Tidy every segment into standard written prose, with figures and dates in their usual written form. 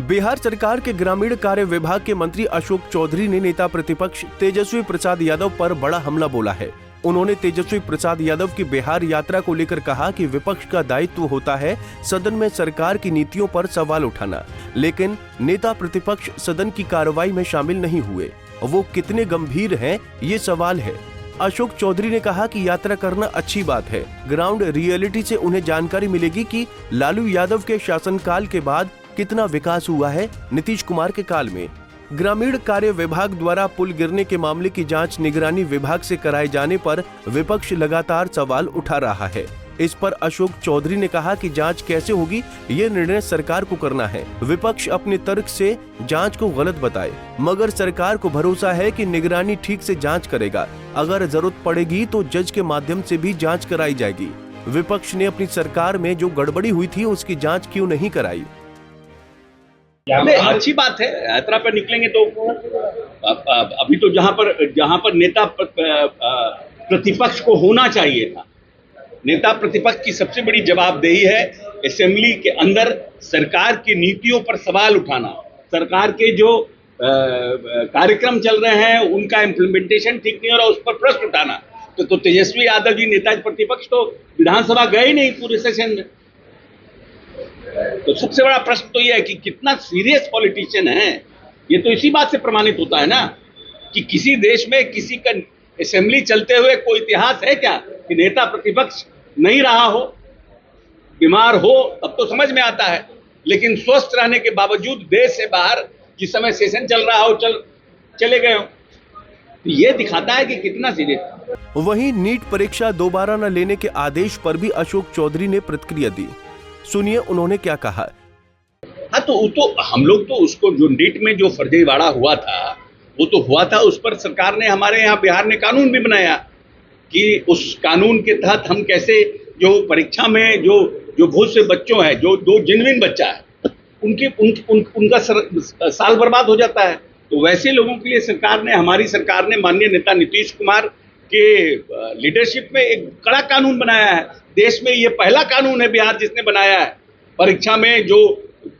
बिहार सरकार के ग्रामीण कार्य विभाग के मंत्री अशोक चौधरी ने नेता प्रतिपक्ष तेजस्वी प्रसाद यादव पर बड़ा हमला बोला है। उन्होंने तेजस्वी प्रसाद यादव की बिहार यात्रा को लेकर कहा कि विपक्ष का दायित्व होता है सदन में सरकार की नीतियों पर सवाल उठाना, लेकिन नेता प्रतिपक्ष सदन की कार्रवाई में शामिल नहीं हुए। वो कितने गंभीर हैं, ये सवाल है। अशोक चौधरी ने कहा कि यात्रा करना अच्छी बात है। ग्राउंड रियलिटी से उन्हें जानकारी मिलेगी कि लालू यादव के शासनकाल के बाद कितना विकास हुआ है नीतीश कुमार के काल में। ग्रामीण कार्य विभाग द्वारा पुल गिरने के मामले की जांच निगरानी विभाग से कराए जाने पर विपक्ष लगातार सवाल उठा रहा है। इस पर अशोक चौधरी ने कहा कि जांच कैसे होगी, ये निर्णय सरकार को करना है। विपक्ष अपने तर्क से जांच को गलत बताए, मगर सरकार को भरोसा है कि निगरानी ठीक से जांच करेगा। अगर जरूरत पड़ेगी तो जज के माध्यम से भी जांच कराई जाएगी। विपक्ष ने अपनी सरकार में जो गड़बड़ी हुई थी उसकी जांच क्यों नहीं कराई? अच्छी बात है, यात्रा पर निकलेंगे तो अभी तो जहां पर नेता प्रतिपक्ष को होना चाहिए था, नेता प्रतिपक्ष की सबसे बड़ी जवाबदेही है असेंबली के अंदर सरकार की नीतियों पर सवाल उठाना, सरकार के जो कार्यक्रम चल रहे हैं उनका इम्प्लीमेंटेशन ठीक नहीं हो रहा, उस पर प्रश्न उठाना। तो तेजस्वी यादव जी नेता प्रतिपक्ष तो विधानसभा गए ही नहीं पूरे सेशन में। तो सबसे बड़ा प्रश्न तो यह है कि कितना सीरियस पॉलिटिशियन है। ये तो इसी बात से प्रमाणित होता है ना कि किसी देश में किसी का असेंबली चलते हुए कोई इतिहास है क्या कि नेता प्रतिपक्ष नहीं रहा हो, बीमार हो, तब तो समझ में आता है, लेकिन स्वस्थ रहने के बावजूद देश से बाहर जिस समय सेशन चल रहा हो चले गए हो, तो ये दिखाता है कि कितना सीरियस। वहीं नीट परीक्षा दोबारा न लेने के आदेश पर भी अशोक चौधरी ने प्रतिक्रिया दी। सुनिए उन्होंने क्या कहा। हाँ, तो हम लोग तो उसको जो नीट में जो फर्जीवाड़ा हुआ था वो तो हुआ था, उस पर सरकार ने, हमारे यहाँ बिहार ने कानून भी बनाया कि उस कानून के तहत हम कैसे जो परीक्षा में जो बहुत से बच्चों है, जो दो जेन्युइन बच्चा है उनका साल बर्बाद हो जाता है। तो वैसे लोगों के लिए हमारी सरकार ने माननीय नेता नीतीश कुमार के लीडरशिप में एक कड़ा कानून बनाया है। देश में ये पहला कानून है बिहार जिसने बनाया है परीक्षा में जो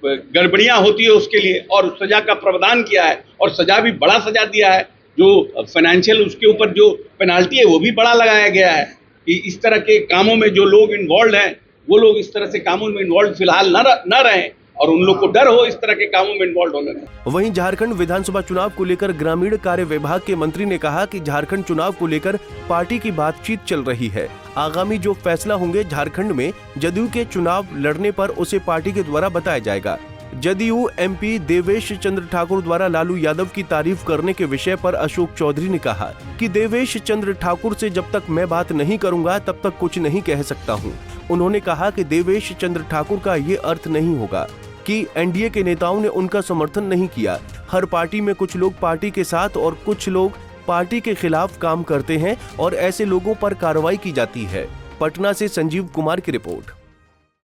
गड़बड़ियां होती है उसके लिए, और सजा का प्रावधान किया है, और सजा भी बड़ा सजा दिया है। जो फाइनेंशियल उसके ऊपर जो पेनाल्टी है वो भी बड़ा लगाया गया है कि इस तरह के कामों में जो लोग इन्वॉल्व हैं वो लोग इस तरह से कामों में इन्वॉल्व फिलहाल न रहें, और उन लोग को डर हो इस तरह के कामों में इन्वॉल्व होने में। वहीं झारखंड विधानसभा चुनाव को लेकर ग्रामीण कार्य विभाग के मंत्री ने कहा कि झारखंड चुनाव को लेकर पार्टी की बातचीत चल रही है। आगामी जो फैसला होंगे झारखंड में जदयू के चुनाव लड़ने पर उसे पार्टी के द्वारा बताया जाएगा। जदयू एमपी देवेश चंद्र ठाकुर द्वारा लालू यादव की तारीफ करने के विषय पर अशोक चौधरी ने कहा कि देवेश चंद्र ठाकुर से जब तक मैं बात नहीं करूंगा तब तक कुछ नहीं कह सकता हूं। उन्होंने कहा कि देवेश चंद्र ठाकुर का ये अर्थ नहीं होगा कि एनडीए के नेताओं ने उनका समर्थन नहीं किया। हर पार्टी में कुछ लोग पार्टी के साथ और कुछ लोग पार्टी के खिलाफ काम करते हैं और ऐसे लोगों पर कार्रवाई की जाती है। पटना से संजीव कुमार की रिपोर्ट।